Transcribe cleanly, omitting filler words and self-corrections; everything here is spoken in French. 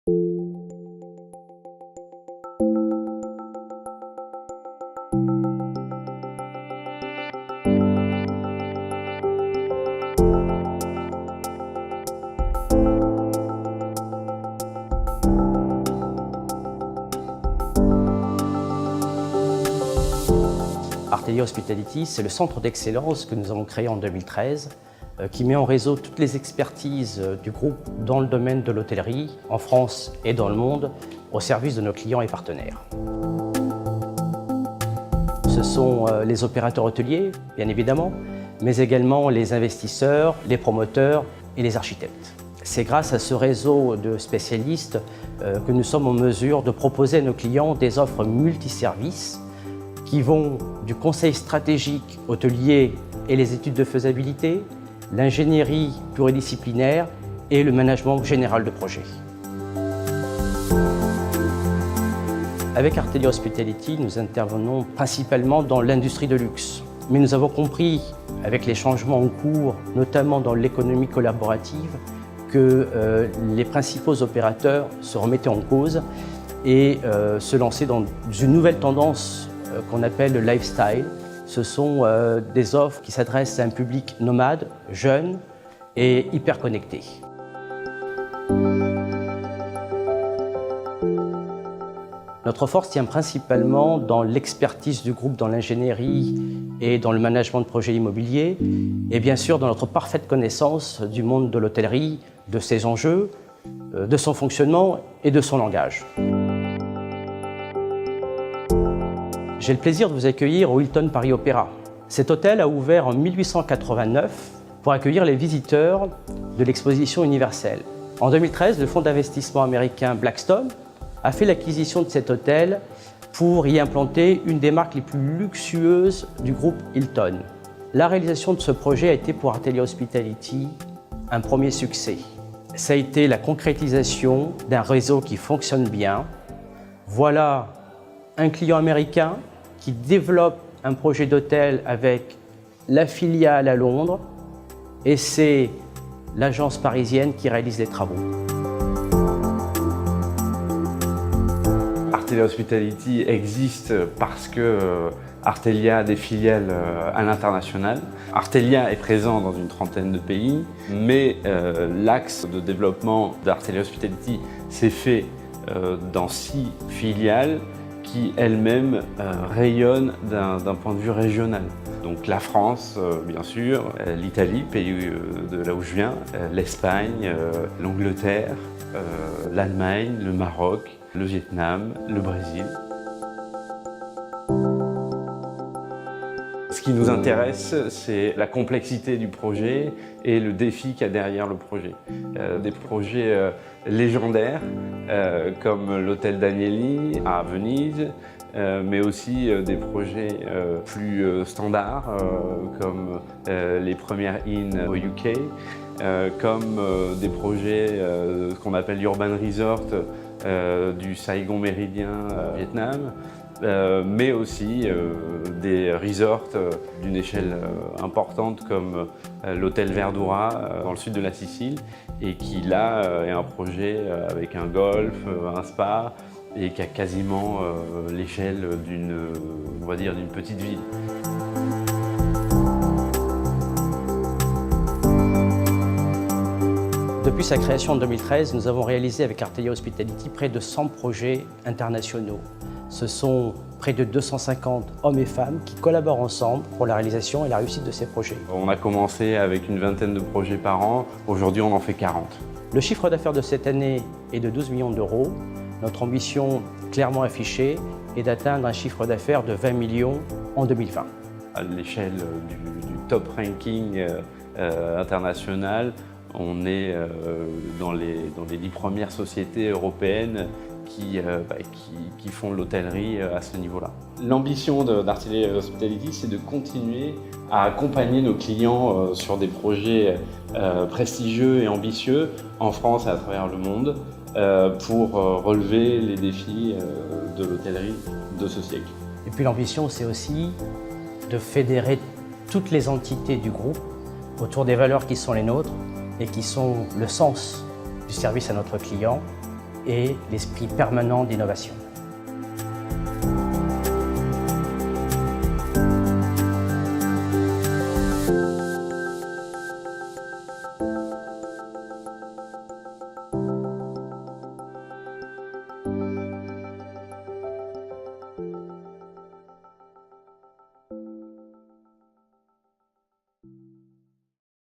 Artelia Hospitality, c'est le centre d'excellence que nous avons créé en 2013 qui met en réseau toutes les expertises du groupe dans le domaine de l'hôtellerie, en France et dans le monde, au service de nos clients et partenaires. Ce sont les opérateurs hôteliers, bien évidemment, mais également les investisseurs, les promoteurs et les architectes. C'est grâce à ce réseau de spécialistes que nous sommes en mesure de proposer à nos clients des offres multiservices qui vont du conseil stratégique hôtelier et les études de faisabilité, l'ingénierie pluridisciplinaire et le management général de projet. Avec Artelia Hospitality, nous intervenons principalement dans l'industrie de luxe. Mais nous avons compris, avec les changements en cours, notamment dans l'économie collaborative, que les principaux opérateurs se remettaient en cause et se lançaient dans une nouvelle tendance qu'on appelle le lifestyle. Ce sont des offres qui s'adressent à un public nomade, jeune et hyper connecté. Notre force tient principalement dans l'expertise du groupe dans l'ingénierie et dans le management de projets immobiliers et bien sûr dans notre parfaite connaissance du monde de l'hôtellerie, de ses enjeux, de son fonctionnement et de son langage. J'ai le plaisir de vous accueillir au Hilton Paris Opéra. Cet hôtel a ouvert en 1889 pour accueillir les visiteurs de l'exposition universelle. En 2013, le fonds d'investissement américain Blackstone a fait l'acquisition de cet hôtel pour y implanter une des marques les plus luxueuses du groupe Hilton. La réalisation de ce projet a été pour Artelia Hospitality un premier succès. Ça a été la concrétisation d'un réseau qui fonctionne bien. Voilà un client américain qui développe un projet d'hôtel avec la filiale à Londres et c'est l'agence parisienne qui réalise les travaux. Artelia Hospitality existe parce que Artelia a des filiales à l'international. Artelia est présent dans une trentaine de pays, mais l'axe de développement d'Artelia Hospitality s'est fait dans 6 filiales qui elles-mêmes rayonnent d'un point de vue régional. Donc la France, bien sûr, l'Italie, pays de là où je viens, l'Espagne, l'Angleterre, l'Allemagne, le Maroc, le Vietnam, le Brésil. Ce qui nous intéresse, c'est la complexité du projet et le défi qu'il y a derrière le projet. Des projets légendaires comme l'hôtel d'Agnelli à Venise, mais aussi des projets plus standards comme les premières Inn au UK, comme des projets qu'on appelle Urban Resort du Saigon Méridien Vietnam, mais aussi des resorts d'une échelle importante comme l'hôtel Verdura dans le sud de la Sicile et qui là est un projet avec un golf, un spa et qui a quasiment l'échelle d'une, on va dire, d'une petite ville. Depuis sa création en 2013, nous avons réalisé avec Artelia Hospitality près de 100 projets internationaux. Ce sont près de 250 hommes et femmes qui collaborent ensemble pour la réalisation et la réussite de ces projets. On a commencé avec une vingtaine de projets par an, aujourd'hui on en fait 40. Le chiffre d'affaires de cette année est de 12 millions d'euros. Notre ambition clairement affichée est d'atteindre un chiffre d'affaires de 20 millions en 2020. À l'échelle du top ranking international, on est dans les 10 premières sociétés européennes qui font de l'hôtellerie à ce niveau-là. L'ambition d'Artelia Hospitality, c'est de continuer à accompagner nos clients sur des projets prestigieux et ambitieux en France et à travers le monde pour relever les défis de l'hôtellerie de ce siècle. Et puis l'ambition, c'est aussi de fédérer toutes les entités du groupe autour des valeurs qui sont les nôtres et qui sont le sens du service à notre client, et l'esprit permanent d'innovation.